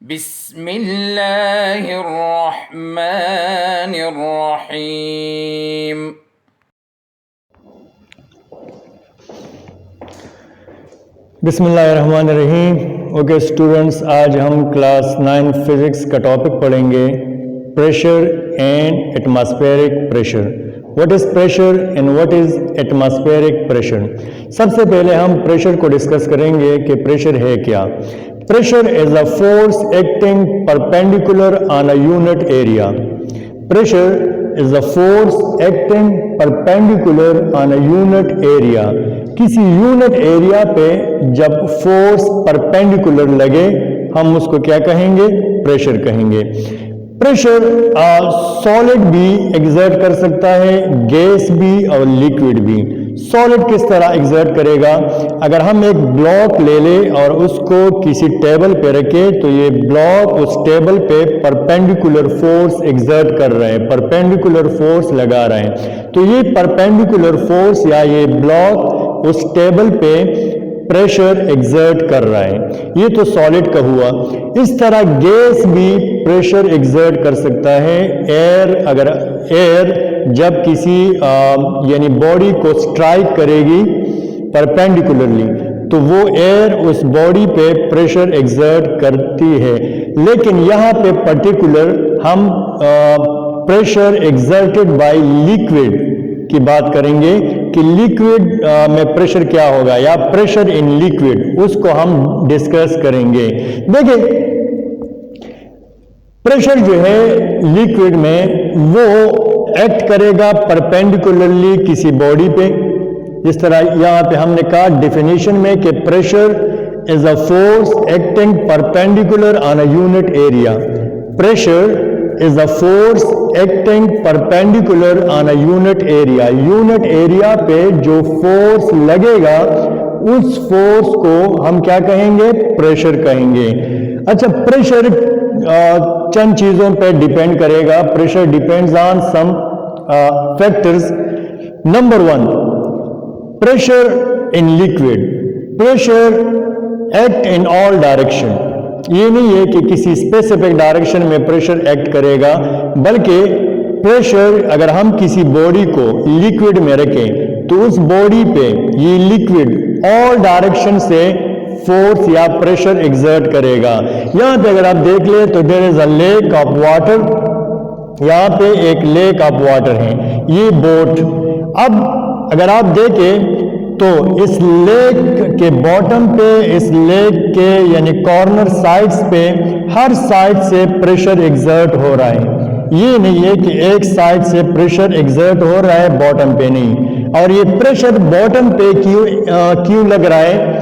बिस्मिल्लाहिर्रहमानिर्रहीम। बिस्मिल्लाहिर्रहमानिर्रहीम। Okay students, आज हम क्लास 9 फिजिक्स का टॉपिक पढ़ेंगे, pressure and atmospheric pressure. What is pressure and what is atmospheric pressure. सबसे पहले हम प्रेशर को डिस्कस करेंगे कि प्रेशर है क्या। Pressure is a force acting perpendicular on a unit area. Pressure is a force acting perpendicular on a unit area. किसी unit area पे जब फोर्स परपेंडिकुलर लगे हम उसको क्या कहेंगे? प्रेशर कहेंगे। प्रेशर सॉलिड भी एग्जर्ट कर सकता है, गैस भी और लिक्विड भी। सॉलिड किस तरह एग्जर्ट करेगा? अगर हम एक ब्लॉक ले लें और उसको किसी टेबल पे रखें तो ये ब्लॉक उस टेबल पे परपेंडिकुलर फोर्स एग्जर्ट कर रहे हैं, परपेंडिकुलर फोर्स लगा रहे हैं। तो ये परपेंडिकुलर फोर्स या ये ब्लॉक उस टेबल पे प्रेशर एग्जर्ट कर रहा है। ये तो सॉलिड का हुआ। इस तरह गैस भी प्रेशर एग्जर्ट कर सकता है। अगर एयर जब किसी यानी बॉडी को स्ट्राइक करेगी परपेंडिकुलरली तो वो एयर उस बॉडी पे प्रेशर एग्जर्ट करती है। लेकिन यहाँ पे पर्टिकुलर हम प्रेशर एग्जर्टेड बाय लिक्विड की बात करेंगे कि लिक्विड में प्रेशर क्या होगा या प्रेशर इन लिक्विड, उसको हम डिस्कस करेंगे। देखिए, प्रेशर जो है लिक्विड में वो एक्ट करेगा परपेंडिकुलरली किसी बॉडी पे। जिस तरह यहाँ पे हमने कहा डेफिनेशन में कि pressure is a force acting perpendicular on a unit area. Pressure is a force acting perpendicular on a unit area। Unit area पे जो फोर्स लगेगा उस फोर्स को हम क्या कहेंगे? प्रेशर कहेंगे। अच्छा, प्रेशर चंद चीजों पे डिपेंड करेगा। Pressure depends on some factors. Number 1, pressure in liquid. Pressure act in all direction. ये नहीं है कि किसी स्पेसिफिक डायरेक्शन में प्रेशर एक्ट करेगा, बल्कि प्रेशर अगर हम किसी बॉडी को लिक्विड में रखें तो उस बॉडी पे ये लिक्विड ऑल डायरेक्शन से फोर्स या प्रेशर एग्जर्ट करेगा। यहाँ पे अगर आप देख ले तो there is a lake of water. यहाँ पे एक लेक ऑफ वाटर है, ये बोट। अब अगर आप देखें तो इस लेक के बॉटम पे, इस लेक के यानी कॉर्नर साइड्स पे हर साइड से प्रेशर एग्जर्ट हो रहा है। ये नहीं है कि एक साइड से प्रेशर एग्जर्ट हो रहा है, बॉटम पे नहीं। और ये प्रेशर बॉटम पे क्यों लग रहा है?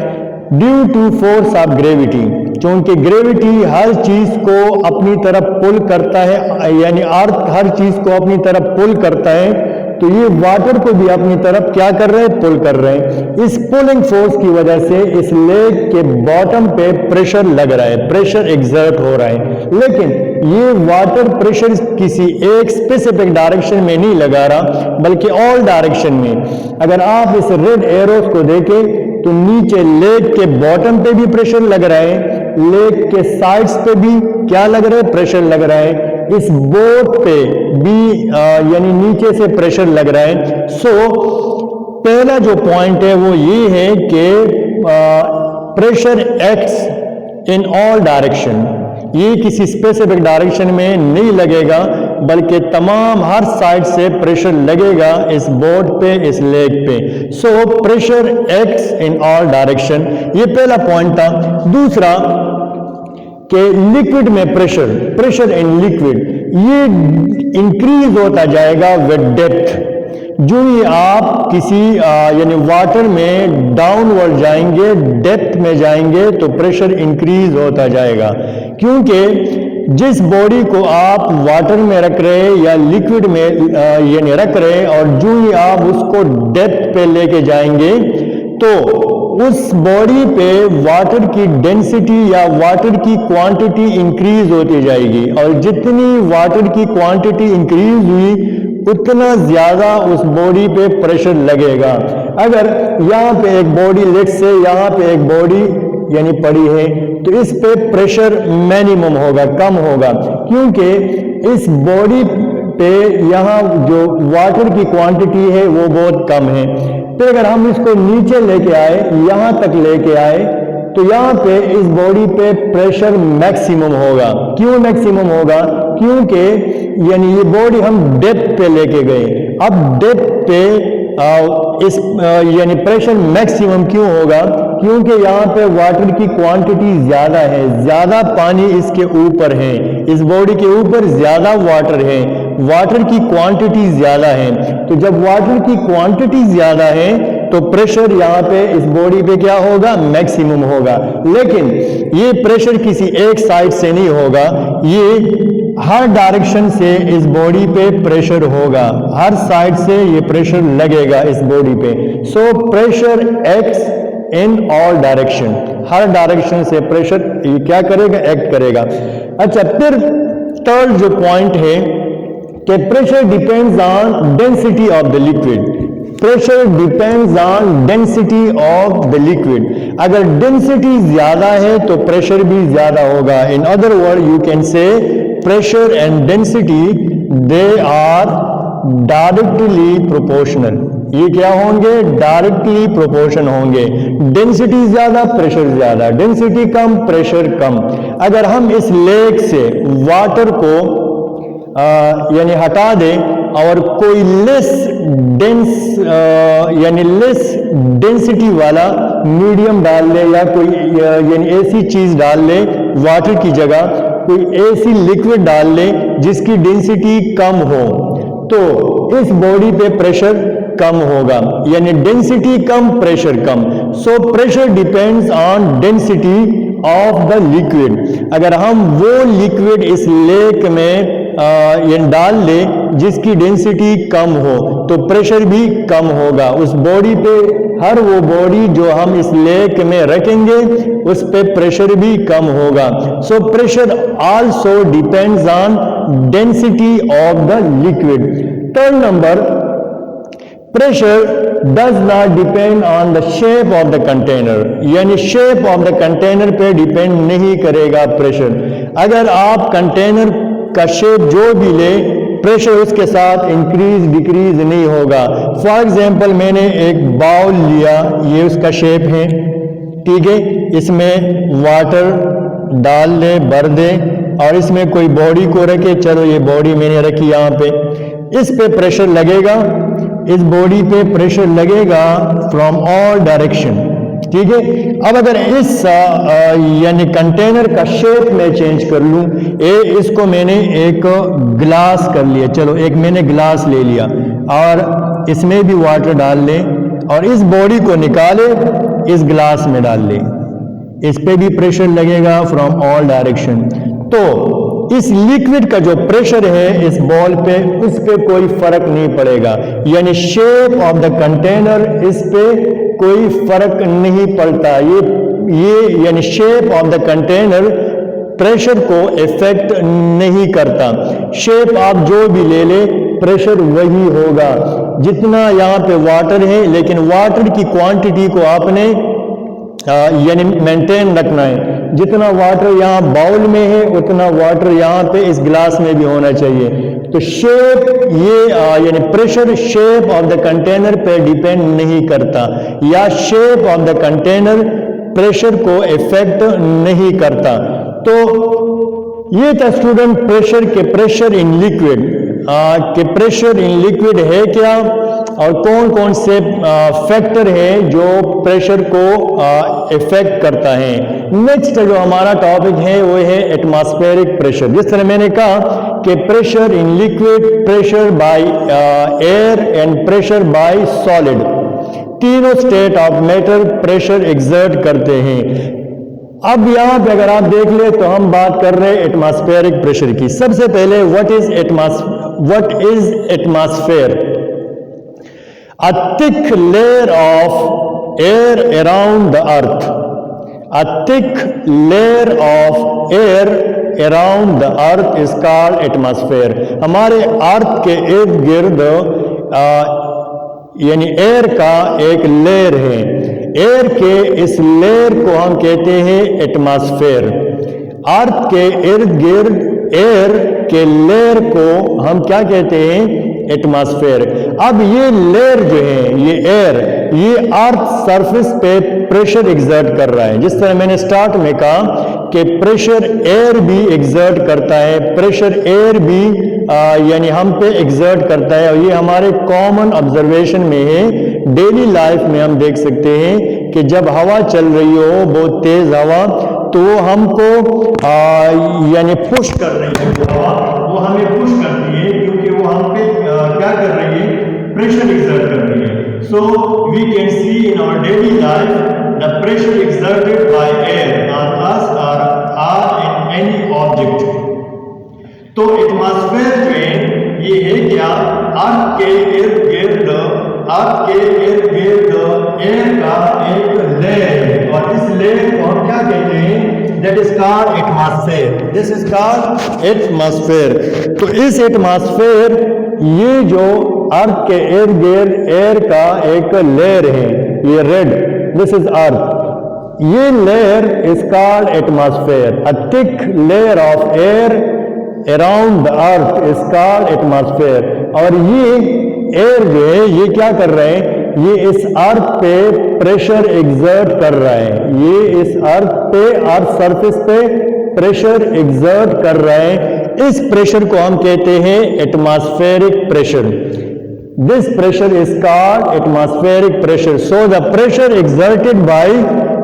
Due to force of gravity. क्योंकि ग्रेविटी हर चीज को अपनी तरफ पुल करता है, यानी अर्थ हर चीज को अपनी तरफ पुल करता है, तो ये वाटर को भी अपनी तरफ क्या कर रहे हैं? पुल कर रहे हैं। इस पुलिंग फोर्स की वजह से इस लेक के बॉटम पे प्रेशर लग रहा है, प्रेशर एग्जर्ट हो रहा है। लेकिन ये वाटर प्रेशर किसी एक स्पेसिफिक डायरेक्शन में नहीं लगा रहा, बल्कि ऑल डायरेक्शन में। अगर आप इस रेड एरोस को देखें तो नीचे लेक के बॉटम पे भी प्रेशर लग रहा है, लेक के साइड्स पे भी क्या लग रहा है? प्रेशर लग रहा है। इस बोट पे भी यानी नीचे से प्रेशर लग रहा है। सो पहला जो पॉइंट है वो ये है कि pressure acts in all direction. ये किसी स्पेसिफिक डायरेक्शन में नहीं लगेगा, बल्कि तमाम हर साइड से प्रेशर लगेगा इस बोट पे, इस लेक पे। So pressure acts in all direction, ये पहला पॉइंट था। दूसरा कि लिक्विड में प्रेशर इन लिक्विड ये इंक्रीज होता जाएगा विद डेप्थ। जो ही आप किसी यानी वाटर में डाउनवर्ड जाएंगे, डेप्थ में जाएंगे, तो प्रेशर इंक्रीज होता जाएगा। क्योंकि जिस बॉडी को आप वाटर में रख रहे हैं या लिक्विड में यानी रख रहे हैं, और जो ही आप उसको डेप्थ पे लेके जाएंगे तो उस बॉडी पे वाटर की डेंसिटी या वाटर की क्वांटिटी इंक्रीज होती जाएगी। और जितनी वाटर की क्वांटिटी इंक्रीज हुई उतना ज्यादा उस बॉडी पे प्रेशर लगेगा। अगर यहाँ पे एक बॉडी, लेट से यहाँ पे एक बॉडी यानी पड़ी है, तो तो इस पे प्रेशर मिनिमम होगा, कम होगा, क्योंकि इस बॉडी पे यहाँ जो वाटर की क्वांटिटी है वो बहुत कम है। तो अगर हम इसको नीचे लेके आए, यहाँ तक लेके आए, तो यहाँ पे इस बॉडी पे प्रेशर मैक्सिमम होगा। क्यों मैक्सिमम होगा? क्योंकि यानी ये बॉडी हम डेप्थ पे लेके गए। अब डेप्थ पे इस यानी प्रेशर मैक्सिमम क्यों होगा? क्योंकि यहाँ पे वाटर की क्वांटिटी ज्यादा है, ज्यादा पानी इसके ऊपर है, इस बॉडी के ऊपर ज्यादा वाटर है, वाटर की क्वांटिटी ज्यादा है। तो जब वाटर की क्वांटिटी ज्यादा है तो प्रेशर यहाँ पे इस बॉडी पे क्या होगा? मैक्सिमम होगा। लेकिन ये प्रेशर किसी एक साइड से नहीं होगा, ये हर डायरेक्शन से इस बॉडी पे प्रेशर होगा, हर साइड से ये प्रेशर लगेगा इस बॉडी पे। So pressure acts in all direction, her direction से प्रेशर ये क्या करेगा? एक्ट करेगा। अच्छा, फिर थर्ड जो पॉइंट है कि pressure depends on density of the liquid. Pressure depends on density of the liquid. अगर डेंसिटी ज्यादा है तो प्रेशर भी ज्यादा होगा। In other word you can say pressure and density they are directly proportional. ये क्या होंगे? डायरेक्टली प्रोपोर्शन होंगे। डेंसिटी ज्यादा, प्रेशर ज्यादा, डेंसिटी कम, प्रेशर कम। अगर हम इस लेक से वाटर को यानी हटा दें और कोई लेस डेंस यानी लेस डेंसिटी वाला मीडियम डाल ले, या कोई यानी ऐसी चीज डाल ले वाटर की जगह, कोई ऐसी लिक्विड डाल ले जिसकी डेंसिटी कम हो, तो इस बॉडी पे प्रेशर कम होगा। यानी डेंसिटी कम, pressure come. So pressure depends on density of the liquid. अगर हम वो लिक्विड इस लेक में ये डाल ले जिसकी डेंसिटी कम हो तो प्रेशर भी कम होगा उस बॉडी पे। हर वो बॉडी जो हम इस लेक में रखेंगे उस पे प्रेशर भी कम होगा। So pressure also depends on density of the liquid. Third number, pressure does not depend on the shape of the container. यानी शेप ऑफ द कंटेनर पे डिपेंड नहीं करेगा प्रेशर। अगर आप कंटेनर का शेप जो भी ले, प्रेशर उसके साथ इंक्रीज डिक्रीज नहीं होगा। फॉर एग्जाम्पल, मैंने एक बाउल लिया, ये उसका शेप है, ठीक है, इसमें वाटर डाल दे, भर दे, और इसमें कोई बॉडी को रखे, चलो ये बॉडी मैंने रखी यहाँ पे, इस पे प्रेशर लगेगा, इस बॉडी पे प्रेशर लगेगा फ्रॉम ऑल डायरेक्शन, ठीक है। अब अगर इस यानी कंटेनर का शेप में चेंज कर लूं, इसको मैंने एक ग्लास कर लिया, चलो एक मैंने ग्लास ले लिया और इसमें भी वाटर डाल ले और इस बॉडी को निकाले इस ग्लास में डाल ले, इस पे भी प्रेशर लगेगा फ्रॉम ऑल डायरेक्शन। तो इस लिक्विड का जो प्रेशर है इस बॉल पे, उस पे कोई फर्क नहीं पड़ेगा। यानी शेप ऑफ द कंटेनर, इस पे कोई फर्क नहीं पड़ता। ये यानी shape of the container pressure को इफेक्ट नहीं करता। शेप आप जो भी ले ले प्रेशर वही होगा। जितना यहाँ पे वाटर है, लेकिन वाटर की क्वांटिटी को आपने यानी मेंटेन रखना है। जितना वाटर यहाँ बाउल में है उतना वाटर यहाँ पे इस गिलास में भी होना चाहिए। तो शेप ये यानी pressure shape of the container पे डिपेंड नहीं करता, या shape of the container pressure को इफेक्ट नहीं करता। तो ये था स्टूडेंट प्रेशर के प्रेशर इन लिक्विड के प्रेशर इन लिक्विड है क्या, और कौन कौन से फैक्टर हैं जो प्रेशर को इफेक्ट करता है। नेक्स्ट जो हमारा टॉपिक है वो है एटमॉस्फेरिक प्रेशर। जिस तरह मैंने कहा कि pressure in liquid, pressure by air and pressure by solid, तीनों state of matter pressure exert करते हैं। अब यहां पे अगर आप देख ले तो हम बात कर रहे हैं एटमॉस्फेरिक प्रेशर की। सबसे पहले what is atmosphere? A thick layer of air around the earth. A thick layer of air around the earth is called atmosphere. हमारे अर्थ के इर्द गिर्द यानी एयर का एक लेयर है। एयर के इस लेयर को हम कहते हैं एटमॉस्फेयर। अर्थ के इर्द गिर्द एयर के लेयर को हम क्या कहते हैं? एटमॉस्फेयर। अब ये लेयर जो है, ये एयर, ये अर्थ सरफेस पे प्रेशर एग्जर्ट कर रहा है। जिस तरह मैंने स्टार्ट में कहा कि प्रेशर एयर भी एग्जर्ट करता है, प्रेशर एयर भी यानी हम पे एग्जर्ट करता है, और ये हमारे कॉमन ऑब्जर्वेशन में है। डेली लाइफ में हम देख सकते हैं कि जब हवा चल रही हो, बहुत तेज हवा, तो वो हमको यानी पुश कर रही है, वो हवा वो हमें पुश करती है, क्योंकि वो हम पे क्या कर रही है? प्रेशर एग्जर्ट कर रही है। So we can see in our daily life the pressure exerted by air on us or in any object. तो एटमॉस्फेयर जो है ये है क्या? अर्थ के इर्द गिर्द एयर का एक लेयर है, और इस लेयर को हम क्या कहते हैं? That is called atmosphere. This is called atmosphere. तो इस एटमॉस्फेयर, ये जो अर्थ के इर्द गिर्द एयर का एक लेयर है, ये रेड, दिस इज अर्थ, ये layer is called atmosphere. A thick layer of air around the earth is called atmosphere. और ये एयर जो है ये क्या कर रहे हैं? ये इस अर्थ पे प्रेशर एग्जर्ट कर रहा है, ये इस अर्थ पे, अर्थ सरफेस पे प्रेशर एग्जर्ट कर रहा है। इस प्रेशर को हम कहते हैं atmospheric pressure. This pressure is called atmospheric pressure. So the pressure exerted by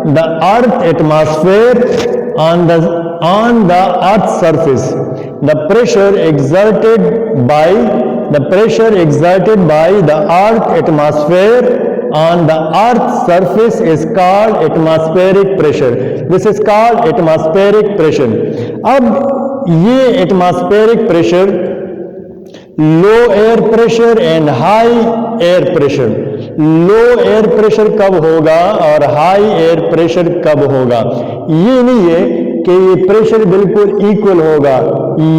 the earth atmosphere on the earth surface, the pressure exerted by the earth atmosphere on the earth surface is called atmospheric pressure. This is called atmospheric pressure. अब ये atmospheric pressure, low air pressure and high air pressure. Low air pressure कब होगा और high air pressure कब होगा? ये नहीं है कि ये प्रेशर बिल्कुल इक्वल होगा,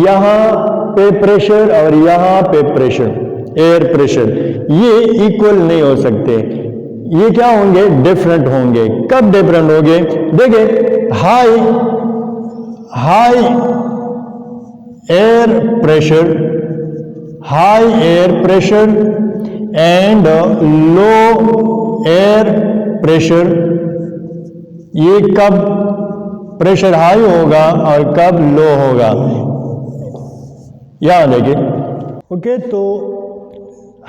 यहाँ पे प्रेशर और यहाँ पे प्रेशर, एयर प्रेशर, ये इक्वल नहीं हो सकते। ये क्या होंगे? डिफरेंट होंगे। कब डिफरेंट होंगे? देखिए, high air pressure, high air pressure and low air pressure, ये कब प्रेशर हाई होगा और कब लो होगा? याद देखिए। ओके, तो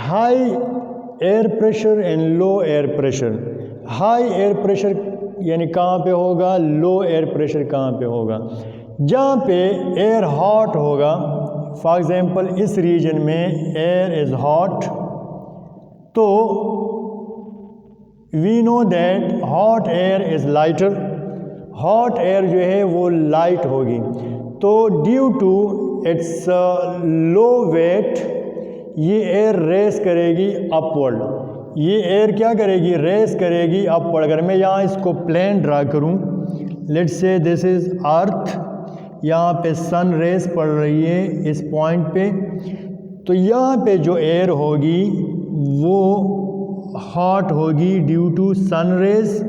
high air pressure and low air pressure. High air pressure यानी कहाँ पे होगा? लो एयर प्रेशर कहाँ पे होगा? जहाँ पे एयर हॉट होगा, फॉर एग्जाम्पल इस रीजन में एयर इज हॉट, तो we know that hot air is lighter. Hot air जो है वो लाइट होगी, तो due to its low weight ये एयर रेस करेगी अपवर्ड। ये एयर क्या करेगी? रेस करेगी अपवर्ड। अगर मैं यहाँ इसको प्लेन ड्रा करूँ, let's say this is Earth, यहाँ पे सन रेस पड़ रही है इस पॉइंट पे, तो यहाँ पे जो एयर होगी वो हॉट होगी ड्यू टू सन रेस।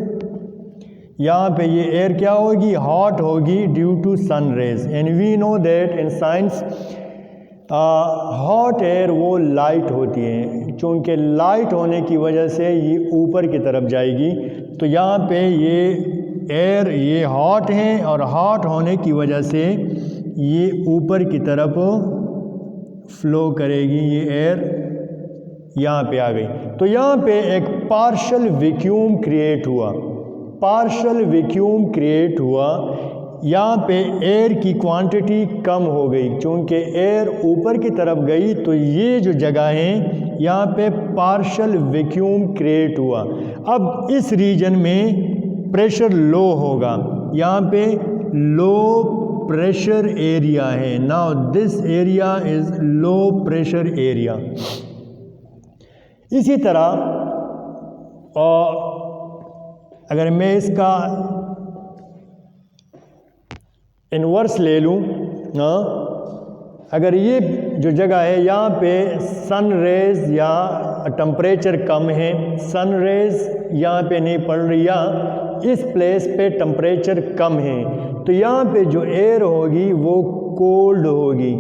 यहाँ पे ये एयर क्या होगी? हॉट होगी due to sun rays. And we know that in science hot air वो लाइट होती है, क्योंकि लाइट होने की वजह से ये ऊपर की तरफ जाएगी। तो यहाँ पे ये एयर ये हॉट है, और हॉट होने की वजह से ये ऊपर की तरफ फ्लो करेगी। ये एयर यहाँ पे आ गई, तो यहाँ पे एक पार्शल वैक्यूम क्रिएट हुआ। पार्शल वैक्यूम क्रिएट हुआ, यहाँ पे एयर की क्वांटिटी कम हो गई, क्योंकि एयर ऊपर की तरफ गई, तो ये जो जगह है यहाँ पे पार्शल वैक्यूम क्रिएट हुआ। अब इस रीजन में प्रेशर लो होगा, यहाँ पे लो प्रेशर एरिया है। Now this area is low pressure area. इसी तरह अगर मैं इसका इन्वर्स ले लूँ, अगर ये जो जगह है यहाँ पे सन रेज या टेम्परेचर कम है, सन रेज यहाँ पे नहीं पड़ रही या इस प्लेस पे टेम्परेचर कम है, तो यहाँ पे जो एयर होगी वो कोल्ड होगी,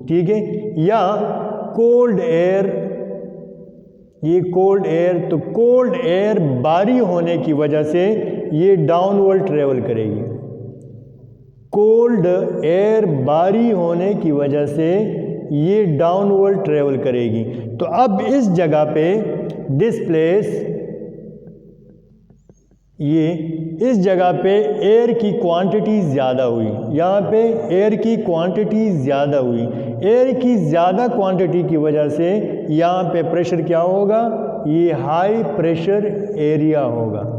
ठीक है। या कोल्ड एयर, ये कोल्ड एयर, तो कोल्ड एयर भारी होने की वजह से ये डाउनवर्ड ट्रेवल करेगी। कोल्ड एयर भारी होने की वजह से ये डाउनवर्ड ट्रेवल करेगी। तो अब इस जगह पे डिस्प्लेस, ये इस जगह पे एयर की क्वांटिटी ज़्यादा हुई, यहाँ पे एयर की क्वांटिटी ज़्यादा हुई। एयर की ज़्यादा क्वांटिटी की वजह से यहाँ पे प्रेशर क्या होगा, ये हाई प्रेशर एरिया होगा।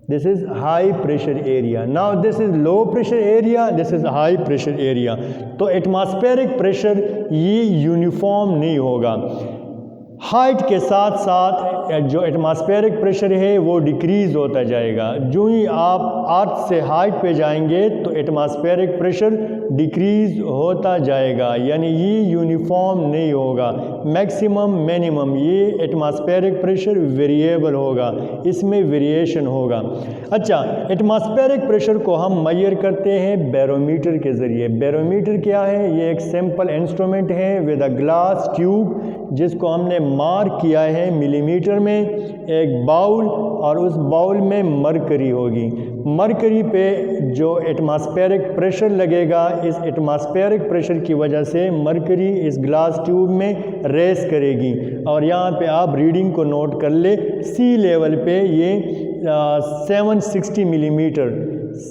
This is high pressure area. Now this is low pressure area, this is high pressure area. तो एटमॉस्फेरिक प्रेशर ये यूनिफॉर्म नहीं होगा। हाइट के साथ साथ जो एटमॉस्फेरिक प्रेशर है वो डिक्रीज़ होता जाएगा। जो ही आप अर्थ से हाइट पे जाएंगे तो एटमॉस्फेरिक प्रेशर डिक्रीज़ होता जाएगा, यानी ये यूनिफॉर्म नहीं होगा। मैक्सिमम मिनिमम ये एटमॉस्फेरिक प्रेशर वेरिएबल होगा, इसमें वेरिएशन होगा। अच्छा, एटमॉस्फेरिक प्रेशर को हम मेजर करते हैं बैरोमीटर के ज़रिए। बैरोमीटर क्या है, ये एक सिंपल इंस्ट्रूमेंट है विद अ ग्लास ट्यूब, जिसको हमने मार्क किया है मिलीमीटर में, एक बाउल, और उस बाउल में मरकरी होगी। मरकरी पे जो एटमॉस्फेरिक प्रेशर लगेगा, इस एटमॉस्फेरिक प्रेशर की वजह से मरकरी इस ग्लास ट्यूब में रेस करेगी। और यहाँ पे आप रीडिंग को नोट कर ले, सी लेवल पे ये 760 मिलीमीटर,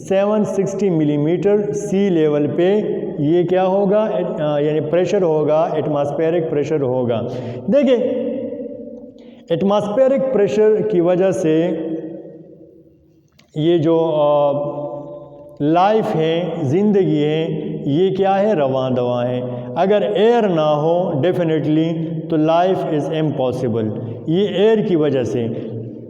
760 मिलीमीटर सी लेवल पे ये क्या होगा, यानी प्रेशर होगा, एटमॉस्फेरिक प्रेशर होगा। देखिए, एटमॉस्फेरिक प्रेशर की वजह से ये जो लाइफ है, ज़िंदगी है, ये क्या है, रवां दवा है। अगर एयर ना हो डेफिनेटली तो लाइफ इज़ इम्पॉसिबल। ये एयर की वजह से,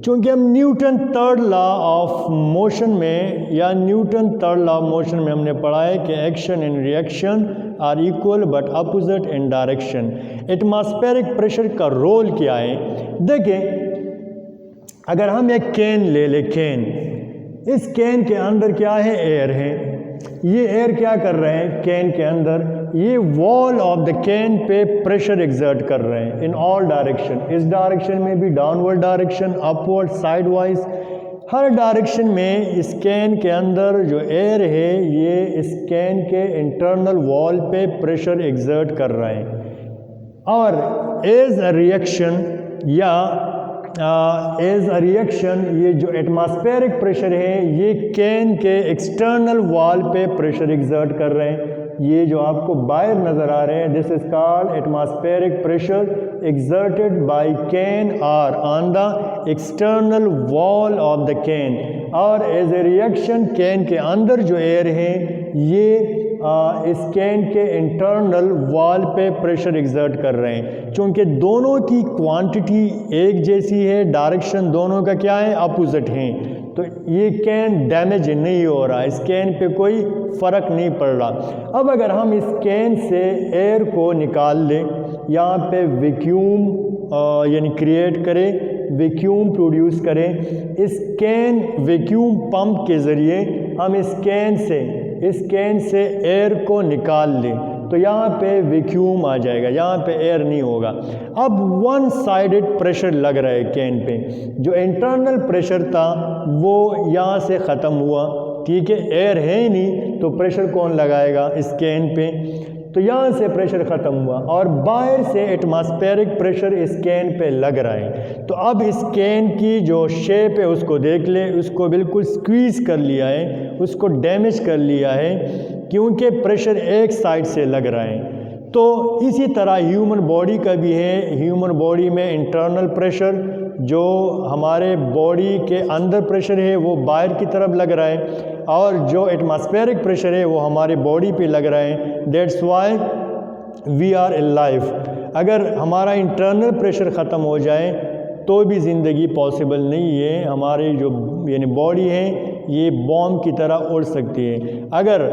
चूँकि हम Newton third law of motion में या Newton third law of motion में हमने पढ़ा है कि action and reaction are equal but opposite in direction. Atmospheric pressure का रोल क्या है, देखिए, अगर हम एक कैन ले लें, कैन, इस कैन के अंदर क्या है, एयर है। ये एयर क्या कर रहे हैं, कैन के अंदर ये wall of the can pay pressure exert कर रहे हैं इन ऑल डायरेक्शन। इस डायरेक्शन में भी डाउनवर्ड डायरेक्शन, अपवर्ड, साइडवाइज, हर डायरेक्शन में इस कैन के अंदर जो एयर है ये इस कैन के इंटरनल वॉल पे प्रेशर एग्जर्ट कर रहे हैं। और एज अ रिएक्शन या एज अ रिएक्शन ये जो एटमॉस्फेरिक प्रेशर है ये कैन के एक्सटर्नल वॉल पे प्रेशर एग्जर्ट कर रहे हैं। ये जो आपको बाहर नज़र आ रहे हैं, this is called atmospheric pressure exerted by can और on the external wall of the can. और एज ए रिएक्शन कैन के अंदर जो एयर है ये इस कैन के इंटरनल वॉल पे प्रेशर एग्जर्ट कर रहे हैं। चूँकि दोनों की क्वांटिटी एक जैसी है, डायरेक्शन दोनों का क्या है, अपोजिट हैं, तो ये कैन डैमेज नहीं हो रहा, इस कैन पे कोई फ़र्क नहीं पड़ रहा। अब अगर हम इस कैन से एयर को निकाल लें, यहाँ पे वैक्यूम यानी क्रिएट करें, वैक्यूम प्रोड्यूस करें, इस कैन वैक्यूम पंप के ज़रिए हम इस कैन से एयर को निकाल लें, तो यहाँ पे वैक्यूम आ जाएगा, यहाँ पे एयर नहीं होगा। अब वन साइडेड प्रेशर लग रहा है कैन पे, जो इंटरनल प्रेशर था वो यहाँ से ख़त्म हुआ, ठीक है, एयर है ही नहीं तो प्रेशर कौन लगाएगा इस कैन पे, तो यहाँ से प्रेशर ख़त्म हुआ और बाहर से एटमॉस्फेरिक प्रेशर इस कैन पे लग रहा है। तो अब इस कैन की जो शेप है उसको देख ले, उसको बिल्कुल स्क्वीज़ कर लिया है, उसको डैमेज कर लिया है, क्योंकि प्रेशर एक साइड से लग रहा है। तो इसी तरह ह्यूमन बॉडी का भी है। ह्यूमन बॉडी में इंटरनल प्रेशर, जो हमारे बॉडी के अंदर प्रेशर है वो बाहर की तरफ लग रहा है, और जो एटमॉस्फेरिक प्रेशर है वो हमारे बॉडी पे लग रहा है। That's why we are alive. अगर हमारा इंटरनल प्रेशर ख़त्म हो जाए तो भी ज़िंदगी पॉसिबल नहीं है। हमारी जो यानी बॉडी है ये बॉम्ब की तरह उड़ सकती है। अगर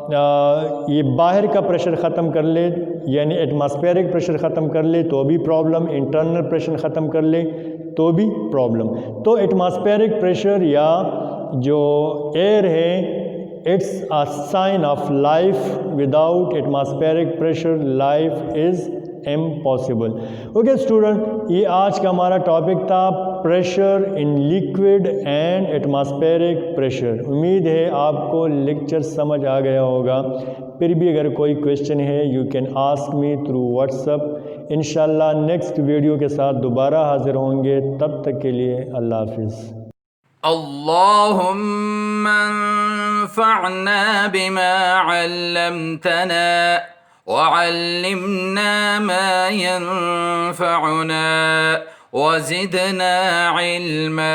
ये बाहर का प्रेशर ख़त्म कर ले, यानी एटमॉस्फेरिक प्रेशर ख़त्म कर ले तो भी प्रॉब्लम, इंटरनल प्रेशर ख़त्म कर ले तो भी प्रॉब्लम। तो एटमॉस्फेरिक प्रेशर या जो एयर है, it's a sign of life. Without atmospheric pressure life is impossible. Okay student, ये आज का हमारा टॉपिक था, pressure in liquid and atmospheric pressure. उम्मीद है आपको लेक्चर समझ आ गया होगा। फिर भी अगर कोई क्वेश्चन है you can ask me through WhatsApp. इंशाल्लाह नेक्स्ट वीडियो के साथ दोबारा हाजिर होंगे, तब तक के लिए अल्लाह हाफिज़। अल्लाहुम्मा अंफ़अना बिमा अल्लमतना वअल्लिमना मा यंफ़अुना वज़िदना इल्मा।